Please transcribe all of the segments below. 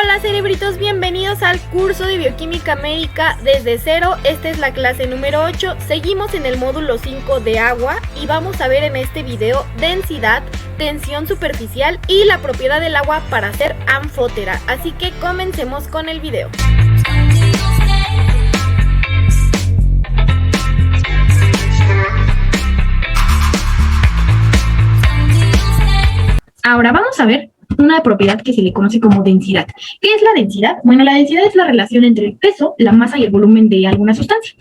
Hola cerebritos, bienvenidos al curso de Bioquímica Médica desde cero. Esta es la clase número 8. Seguimos en el módulo 5 de agua y vamos a ver en este video densidad, tensión superficial y la propiedad del agua para ser anfótera. Así que comencemos con el video. Ahora vamos a ver una propiedad que se le conoce como densidad. ¿Qué es la densidad? Bueno, la densidad es la relación entre el peso, la masa y el volumen de alguna sustancia.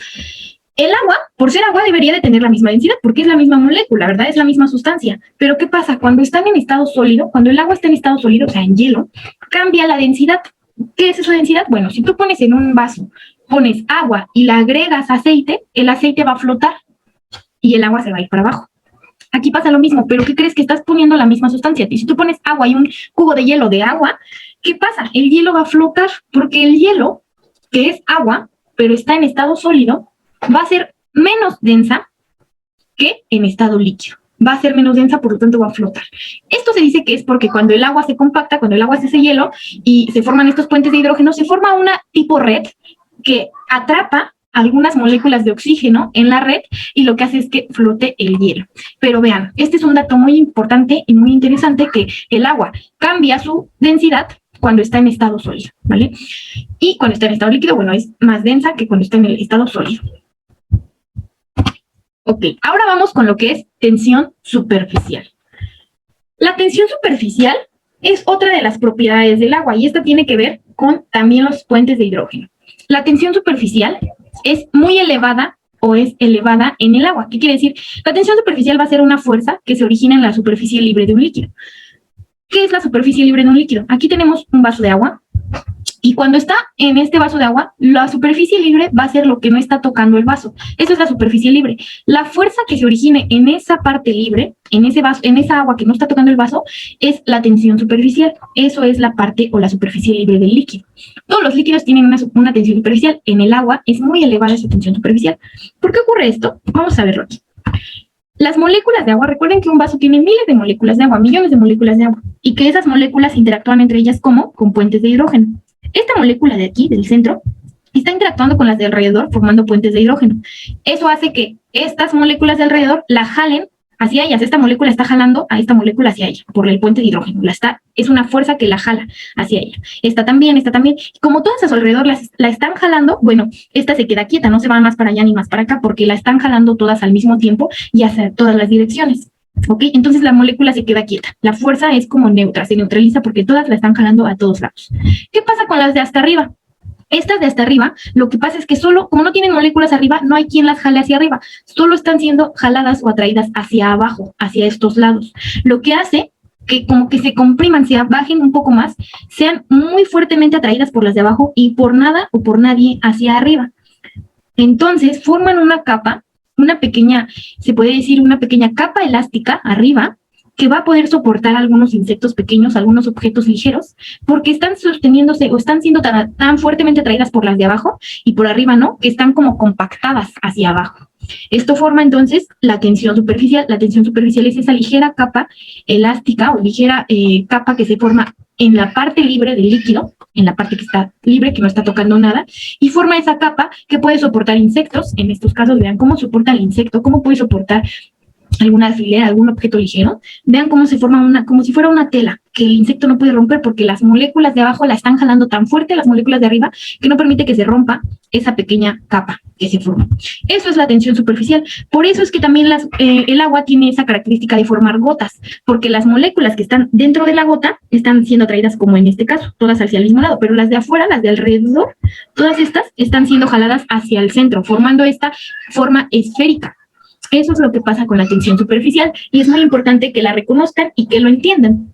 El agua, por ser agua, debería de tener la misma densidad, porque es la misma molécula, ¿verdad? Es la misma sustancia. Pero ¿qué pasa? Cuando están en estado sólido, cuando el agua está en estado sólido, o sea, en hielo, cambia la densidad. ¿Qué es esa densidad? Bueno, si tú pones en un vaso, pones agua y le agregas aceite, el aceite va a flotar y el agua se va a ir para abajo. Aquí pasa lo mismo, pero ¿qué crees? Que estás poniendo la misma sustancia. Y si tú pones agua y un cubo de hielo de agua, ¿qué pasa? El hielo va a flotar, porque el hielo, que es agua, pero está en estado sólido, va a ser menos densa que en estado líquido. Va a ser menos densa, por lo tanto va a flotar. Esto se dice que es porque cuando el agua se compacta, cuando el agua se hace hielo y se forman estos puentes de hidrógeno, se forma una tipo red que atrapa algunas moléculas de oxígeno en la red y lo que hace es que flote el hielo. Pero vean, este es un dato muy importante y muy interesante, que el agua cambia su densidad cuando está en estado sólido, ¿vale? Y cuando está en estado líquido, bueno, es más densa que cuando está en el estado sólido. Ok, ahora vamos con lo que es tensión superficial. La tensión superficial es otra de las propiedades del agua y esta tiene que ver con también los puentes de hidrógeno. La tensión superficial es muy elevada o es elevada en el agua. ¿Qué quiere decir? La tensión superficial va a ser una fuerza que se origina en la superficie libre de un líquido. ¿Qué es la superficie libre de un líquido? Aquí tenemos un vaso de agua y cuando está en este vaso de agua, la superficie libre va a ser lo que no está tocando el vaso. Eso es la superficie libre. La fuerza que se origine en esa parte libre, en ese vaso, en esa agua que no está tocando el vaso, es la tensión superficial. Eso es la parte o la superficie libre del líquido. Todos los líquidos tienen una tensión superficial. En el agua es muy elevada esa tensión superficial. ¿Por qué ocurre esto? Vamos a verlo aquí. Las moléculas de agua, recuerden que un vaso tiene miles de moléculas de agua, millones de moléculas de agua, y que esas moléculas interactúan entre ellas como con puentes de hidrógeno. Esta molécula de aquí, del centro, está interactuando con las de alrededor formando puentes de hidrógeno. Eso hace que estas moléculas de alrededor la jalen hacia ellas. Esta molécula está jalando a esta molécula hacia ella por el puente de hidrógeno. Es una fuerza que la jala hacia ella. Esta también. Como todas a su alrededor la están jalando, bueno, esta se queda quieta, no se va más para allá ni más para acá porque la están jalando todas al mismo tiempo y hacia todas las direcciones. ¿Ok? Entonces la molécula se queda quieta. La fuerza es como neutra, se neutraliza porque todas la están jalando a todos lados. ¿Qué pasa con las de hasta arriba? Estas de hasta arriba, lo que pasa es que solo, como no tienen moléculas arriba, no hay quien las jale hacia arriba. Solo están siendo jaladas o atraídas hacia abajo, hacia estos lados. Lo que hace que como que se compriman, se bajen un poco más, sean muy fuertemente atraídas por las de abajo y por nada o por nadie hacia arriba. Entonces forman una capa, se puede decir una pequeña capa elástica arriba, que va a poder soportar algunos insectos pequeños, algunos objetos ligeros, porque están sosteniéndose o están siendo tan fuertemente atraídas por las de abajo y por arriba no, que están como compactadas hacia abajo. Esto forma entonces la tensión superficial. La tensión superficial es esa ligera capa elástica o ligera capa que se forma en la parte libre del líquido, en la parte que está libre, que no está tocando nada, y forma esa capa que puede soportar insectos. En estos casos, vean cómo soporta el insecto, cómo puede soportar alguna alfiler, algún objeto ligero. Vean cómo se forma como si fuera una tela, que el insecto no puede romper porque las moléculas de abajo la están jalando tan fuerte, las moléculas de arriba, que no permite que se rompa esa pequeña capa que se forma. Eso es la tensión superficial. Por eso es que también el agua tiene esa característica de formar gotas, porque las moléculas que están dentro de la gota están siendo atraídas, como en este caso, todas hacia el mismo lado, pero las de afuera, las de alrededor, todas estas están siendo jaladas hacia el centro, formando esta forma esférica. Eso es lo que pasa con la tensión superficial y es muy importante que la reconozcan y que lo entiendan.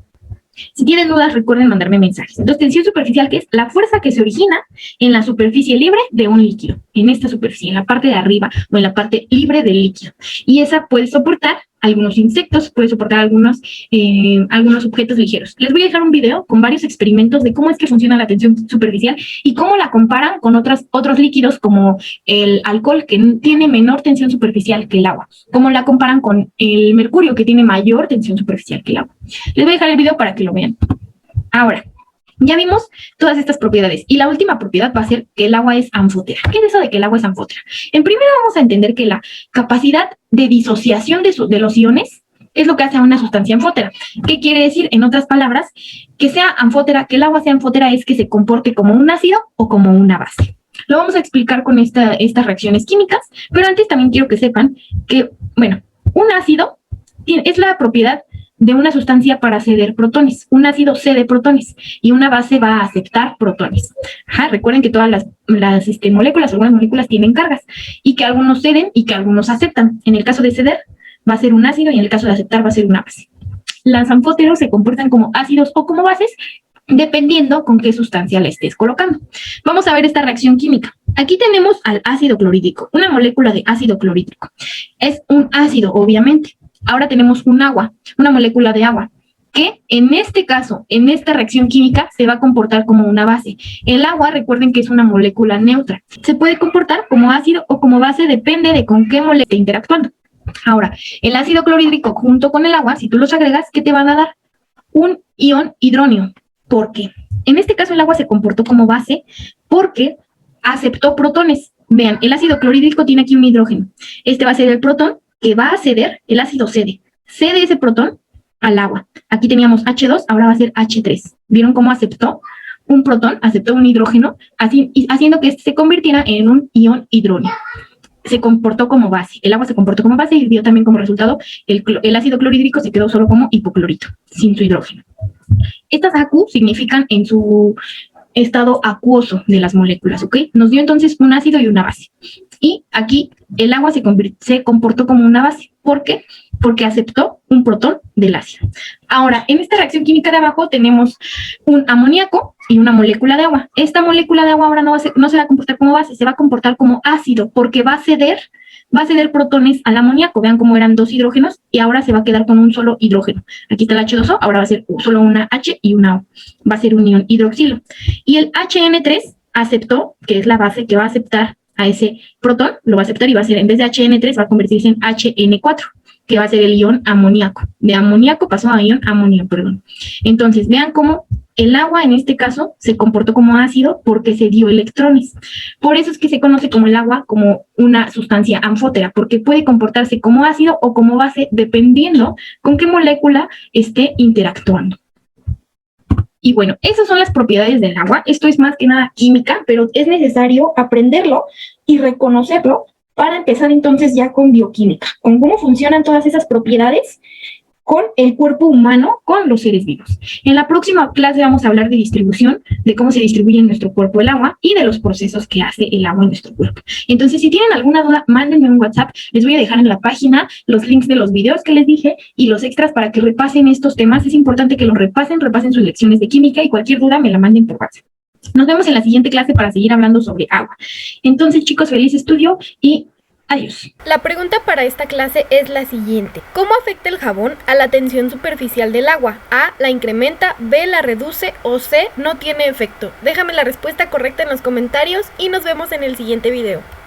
Si tienen dudas, recuerden mandarme mensajes. Entonces, tensión superficial, que es la fuerza que se origina en la superficie libre de un líquido, en esta superficie, en la parte de arriba o en la parte libre del líquido. Y esa puede soportar algunos insectos, puede soportar algunos objetos ligeros. Les voy a dejar un video con varios experimentos de cómo es que funciona la tensión superficial y cómo la comparan con otros líquidos como el alcohol, que tiene menor tensión superficial que el agua. Cómo la comparan con el mercurio, que tiene mayor tensión superficial que el agua. Les voy a dejar el video para que lo vean. Ahora, Ya vimos todas estas propiedades y la última propiedad va a ser que el agua es anfótera. ¿Qué es eso de que el agua es anfótera? En primero vamos a entender que la capacidad de disociación de los iones es lo que hace a una sustancia anfótera. ¿Qué quiere decir? En otras palabras, que sea anfótera, que el agua sea anfótera es que se comporte como un ácido o como una base. Lo vamos a explicar con estas reacciones químicas, pero antes también quiero que sepan que, bueno, un ácido es la propiedad de una sustancia para ceder protones. Un ácido cede protones y una base va a aceptar protones. Recuerden que todas las moléculas, algunas moléculas tienen cargas y que algunos ceden y que algunos aceptan. En el caso de ceder va a ser un ácido y en el caso de aceptar va a ser una base. Los anfóteros se comportan como ácidos o como bases dependiendo con qué sustancia la estés colocando. Vamos a ver esta reacción química. Aquí tenemos al ácido clorhídrico, una molécula de ácido clorhídrico. Es un ácido, obviamente. Ahora tenemos un agua, una molécula de agua, que en este caso, en esta reacción química, se va a comportar como una base. El agua, recuerden que es una molécula neutra. Se puede comportar como ácido o como base, depende de con qué molécula esté interactuando. Ahora, el ácido clorhídrico junto con el agua, si tú los agregas, ¿qué te van a dar? Un ion hidronio. ¿Por qué? En este caso el agua se comportó como base porque aceptó protones. Vean, el ácido clorhídrico tiene aquí un hidrógeno. Este va a ser el protón que va a ceder, el ácido cede ese protón al agua. Aquí teníamos H2, ahora va a ser H3. ¿Vieron cómo aceptó un protón, aceptó un hidrógeno, haciendo que este se convirtiera en un ion hidrógeno? Se comportó como base. El agua se comportó como base y dio también como resultado el ácido clorhídrico se quedó solo como hipoclorito, sin su hidrógeno. Estas AQ significan en su estado acuoso de las moléculas, ¿ok? Nos dio entonces un ácido y una base. Y aquí el agua se comportó como una base. ¿Por qué? Porque aceptó un protón del ácido. Ahora, en esta reacción química de abajo tenemos un amoníaco y una molécula de agua. Esta molécula de agua ahora no se va a comportar como base, se va a comportar como ácido porque va a ceder protones al amoníaco. Vean cómo eran dos hidrógenos y ahora se va a quedar con un solo hidrógeno. Aquí está el H2O, ahora va a ser solo una H y una O. Va a ser un ion hidroxilo. Y el HN3 aceptó, que es la base que va a aceptar a ese protón, lo va a aceptar y va a ser, en vez de HN3, va a convertirse en HN4, que va a ser el ion amoníaco. De amoníaco pasó a ion amonio, perdón. Entonces, vean cómo el agua en este caso se comportó como ácido porque se dio electrones. Por eso es que se conoce como el agua como una sustancia anfótera, porque puede comportarse como ácido o como base dependiendo con qué molécula esté interactuando. Y bueno, esas son las propiedades del agua. Esto es más que nada química, pero es necesario aprenderlo y reconocerlo para empezar entonces ya con bioquímica, con cómo funcionan todas esas propiedades con el cuerpo humano, con los seres vivos. En la próxima clase vamos a hablar de distribución, de cómo se distribuye en nuestro cuerpo el agua y de los procesos que hace el agua en nuestro cuerpo. Entonces, si tienen alguna duda, mándenme un WhatsApp. Les voy a dejar en la página los links de los videos que les dije y los extras para que repasen estos temas. Es importante que los repasen sus lecciones de química y cualquier duda me la manden por WhatsApp. Nos vemos en la siguiente clase para seguir hablando sobre agua. Entonces, chicos, feliz estudio y adiós. La pregunta para esta clase es la siguiente. ¿Cómo afecta el jabón a la tensión superficial del agua? A, la incrementa, B, la reduce o C, no tiene efecto. Déjame la respuesta correcta en los comentarios y nos vemos en el siguiente video.